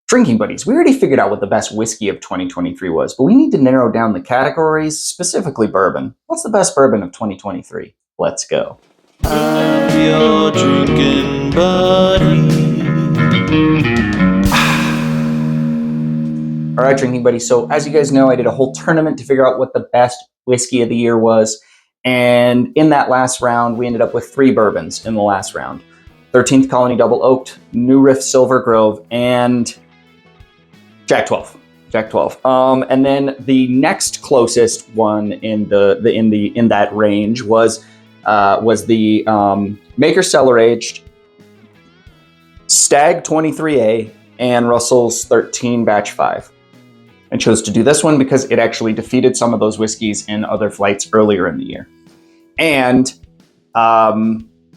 Drinking buddies, we already figured out what the best whiskey of 2023 was, but we need to narrow down the categories, specifically bourbon. What's the best bourbon of 2023? Let's go. I'm your drinking buddy. All right, drinking buddies. So as you guys know, I did a whole tournament to figure out what the best whiskey of the year was. And in that last round, we ended up with 3 bourbons in the last round. 13th Colony Double Oaked, New Riff Silver Grove, and Jack 12. Jack 12. And then the next closest one in that range was the Maker Cellar Aged Stagg 23A and Russell's 13 Batch 5. I chose to do this one because it actually defeated some of those whiskeys in other flights earlier in the year. And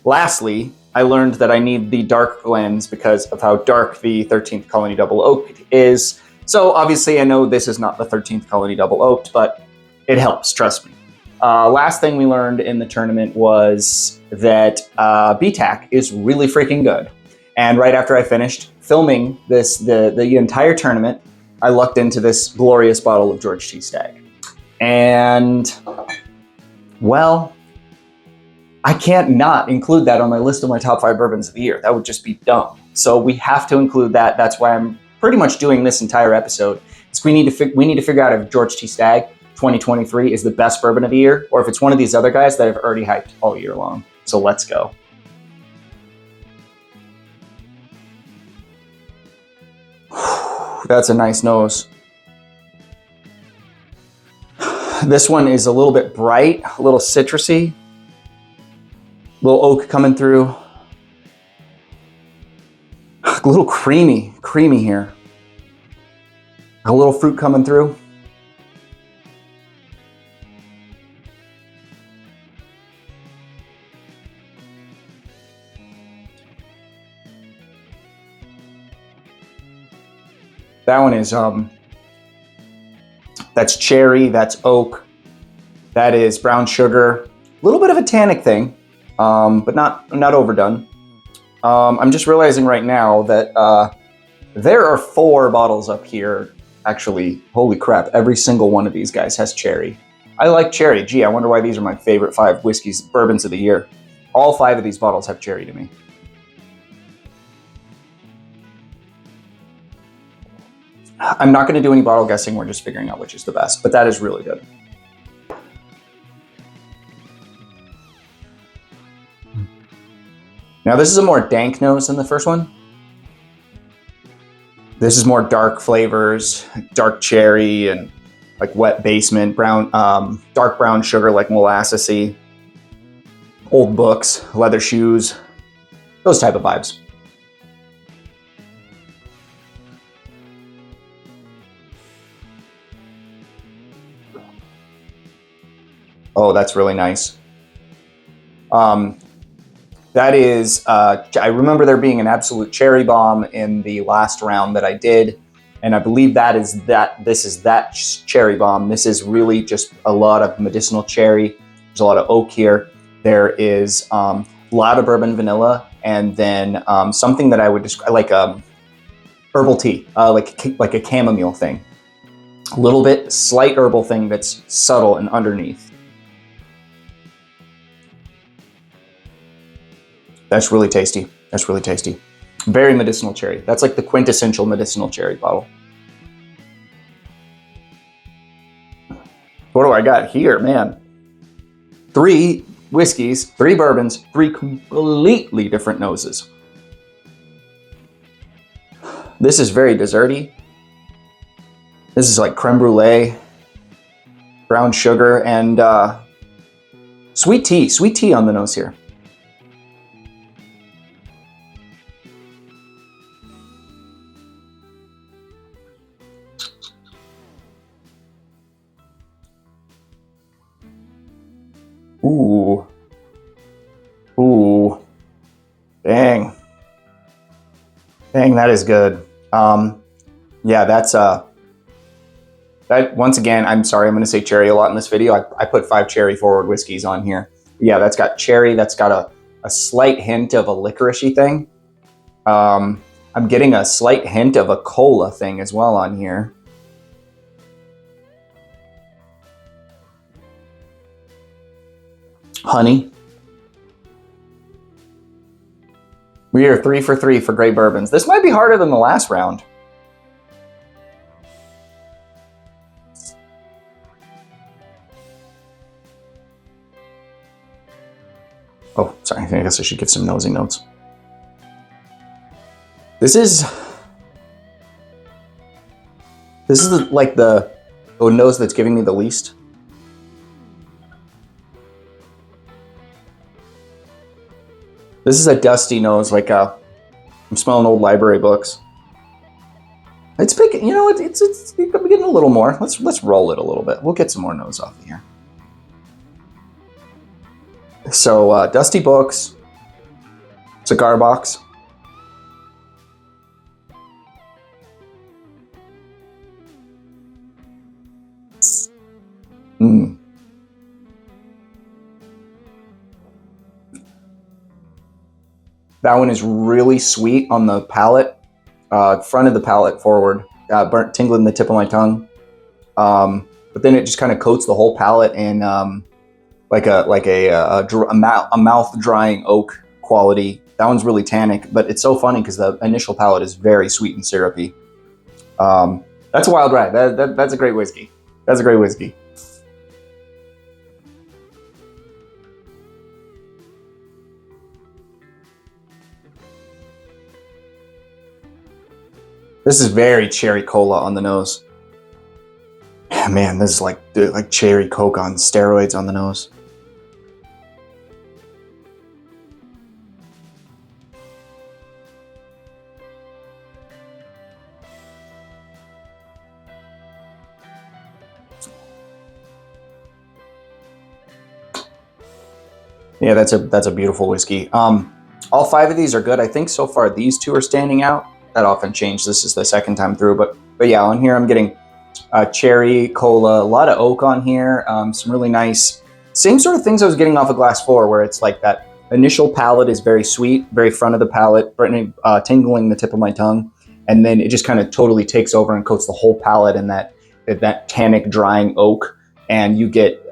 lastly, I learned that I need the dark blends because of how dark the 13th Colony Double Oaked is. So obviously I know this is not the 13th Colony Double Oaked, but it helps, trust me. Last thing we learned in the tournament was that BTAC is really freaking good. And right after I finished filming the entire tournament, I lucked into this glorious bottle of George T. Stagg. And, well, I can't not include that on my list of my top 5 bourbons of the year. That would just be dumb. So we have to include that. That's why I'm pretty much doing this entire episode. We need to figure out if George T. Stagg 2023 is the best bourbon of the year, or if it's one of these other guys that I've already hyped all year long. So let's go. That's a nice nose. This one is a little bit bright, a little citrusy. Little oak coming through. A little creamy here. A little fruit coming through. That one is, that's cherry, that's oak, that is brown sugar. A little bit of a tannic thing, but not overdone. I'm just realizing right now that there are 4 bottles up here. Actually, holy crap, every single one of these guys has cherry. I like cherry. Gee, I wonder why these are my favorite 5 whiskeys, bourbons of the year. All 5 of these bottles have cherry to me. I'm not going to do any bottle guessing. We're just figuring out which is the best, but that is really good. Now this is a more dank nose than the first one. This is more dark flavors, dark cherry and like wet basement, brown, dark brown sugar like molassesy, old books, leather shoes, those type of vibes. Oh, that's really nice. That is, I remember there being an absolute cherry bomb in the last round that I did, and I believe this is that cherry bomb. This is really just a lot of medicinal cherry. There's a lot of oak here. There is a lot of bourbon vanilla, and then something that I would describe like herbal tea, like a chamomile thing. A little bit slight herbal thing that's subtle and underneath. That's really tasty. That's really tasty. Very medicinal cherry. That's like the quintessential medicinal cherry bottle. What do I got here, man? 3 whiskeys, 3 bourbons, 3 completely different noses. This is very desserty. This is like creme brulee, brown sugar, and sweet tea on the nose here. Ooh. Ooh. Dang. Dang, that is good. Yeah, that's that once again, I'm sorry, I'm gonna say cherry a lot in this video. I put 5 cherry forward whiskeys on here. Yeah, that's got cherry, that's got a slight hint of a licoricey thing. I'm getting a slight hint of a cola thing as well on here. Honey. We are 3 for 3 for great bourbons. This might be harder than the last round. Oh, sorry. I guess I should give some nosy notes. This is like the nose that's giving me the least. This is a dusty nose, like I'm smelling old library books. It's picking, you know, it's getting a little more. Let's roll it a little bit. We'll get some more nose off of here. So dusty books, cigar box. Mm. That one is really sweet on the palate, front of the palate forward, burnt, tingling the tip of my tongue. But then it just kind of coats the whole palate in like a mouth drying oak quality. That one's really tannic, but it's so funny because the initial palate is very sweet and syrupy. That's a wild ride. That's a great whiskey. That's a great whiskey. This is very cherry cola on the nose. Man, this is like cherry Coke on steroids on the nose. Yeah, that's a beautiful whiskey. All 5 of these are good. I think so far these 2 are standing out. That often changes. This is the second time through, but yeah, on here I'm getting cherry cola, a lot of oak on here, some really nice, same sort of things I was getting off of Glass 4, where it's like that initial palate is very sweet, very front of the palate, tingling the tip of my tongue, and then it just kind of totally takes over and coats the whole palate in that tannic drying oak, and you get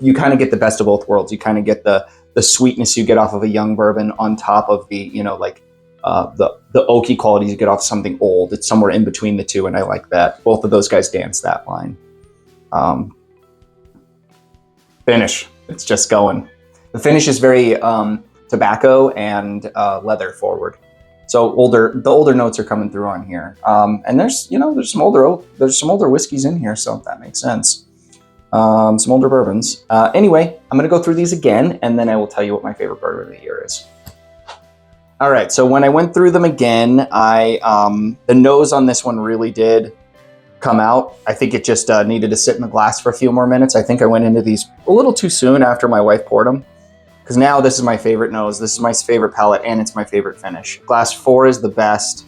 you kind of get the best of both worlds. You kind of get the sweetness you get off of a young bourbon on top of the, you know, like the oaky qualities you get off something old. It's somewhere in between the two, and I like that. Both of those guys dance that line. Finish. It's just going. The finish is very tobacco and leather forward. So the older notes are coming through on here. And there's some older whiskeys in here, so that makes sense. Some older bourbons. Anyway, I'm going to go through these again, and then I will tell you what my favorite bourbon of the year is. All right, so when I went through them again, the nose on this one really did come out. I think it just needed to sit in the glass for a few more minutes. I think I went into these a little too soon after my wife poured them, because now this is my favorite nose, this is my favorite palate, and it's my favorite finish. Glass 4 is the best.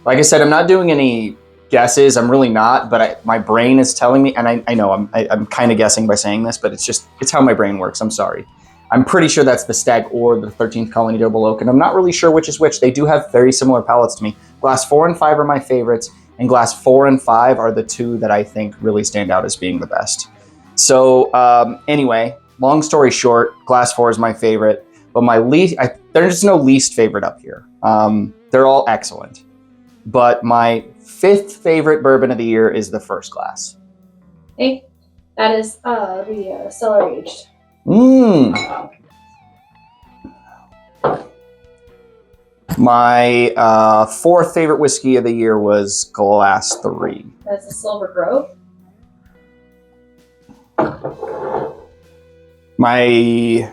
Like I said, I'm not doing any guesses. I'm really not, but my brain is telling me, and I know I'm kind of guessing by saying this, but it's how my brain works. I'm sorry. I'm pretty sure that's the Stag or the 13th Colony Double Oak, and I'm not really sure which is which. They do have very similar palates to me. Glass 4 and 5 are my favorites, and Glass 4 and 5 are the 2 that I think really stand out as being the best. So anyway, long story short, Glass 4 is my favorite, but there's no least favorite up here. They're all excellent, but my 5th favorite bourbon of the year is the First Glass. Hey, that is the cellar aged. My 4th favorite whiskey of the year was Glass 3. That's the Silver Grove. My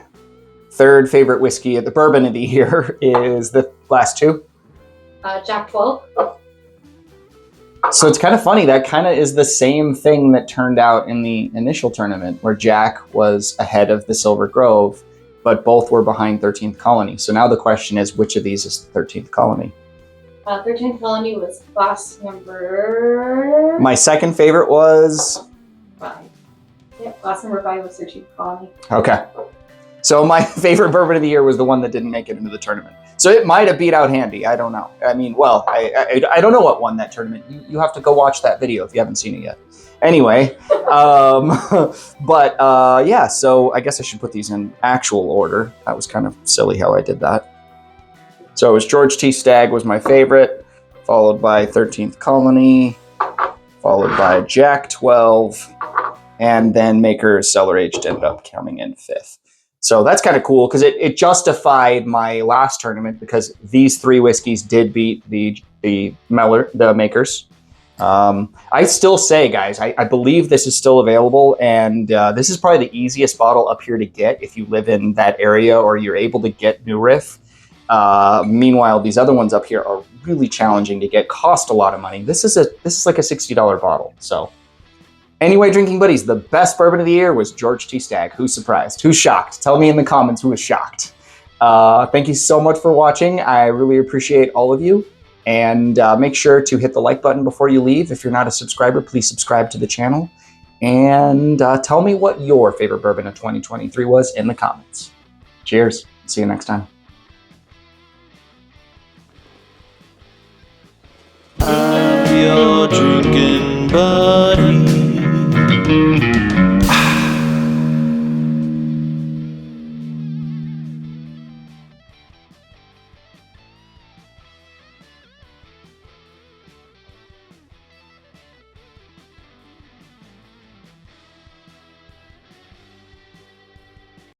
3rd favorite whiskey of the bourbon of the year is the Glass 2. Jack 12. So it's kind of funny. That kind of is the same thing that turned out in the initial tournament, where Jack was ahead of the Silver Grove, but both were behind 13th Colony. So now the question is, which of these is the 13th Colony? 13th Colony was glass number... My 2nd favorite was... 5. Yep, glass number 5 was 13th Colony. Okay. So my favorite bourbon of the year was the one that didn't make it into the tournament. So it might have beat out Handy. I don't know. I mean, well, I don't know what won that tournament. You have to go watch that video if you haven't seen it yet. Anyway, yeah, so I guess I should put these in actual order. That was kind of silly how I did that. So it was George T. Stagg was my favorite, followed by 13th Colony, followed by Jack 12, and then Maker's Cellar Aged ended up coming in 5th. So that's kind of cool because it justified my last tournament because these 3 whiskeys did beat the Makers. I still say, guys, I believe this is still available, and this is probably the easiest bottle up here to get if you live in that area or you're able to get New Riff. Meanwhile, these other ones up here are really challenging to get, cost a lot of money. This is like a $60 bottle. So anyway, drinking buddies, the best bourbon of the year was George T. Stagg. Who's surprised? Who's shocked? Tell me in the comments who was shocked. Thank you so much for watching. I really appreciate all of you. And make sure to hit the like button before you leave. If you're not a subscriber, please subscribe to the channel. And tell me what your favorite bourbon of 2023 was in the comments. Cheers. See you next time.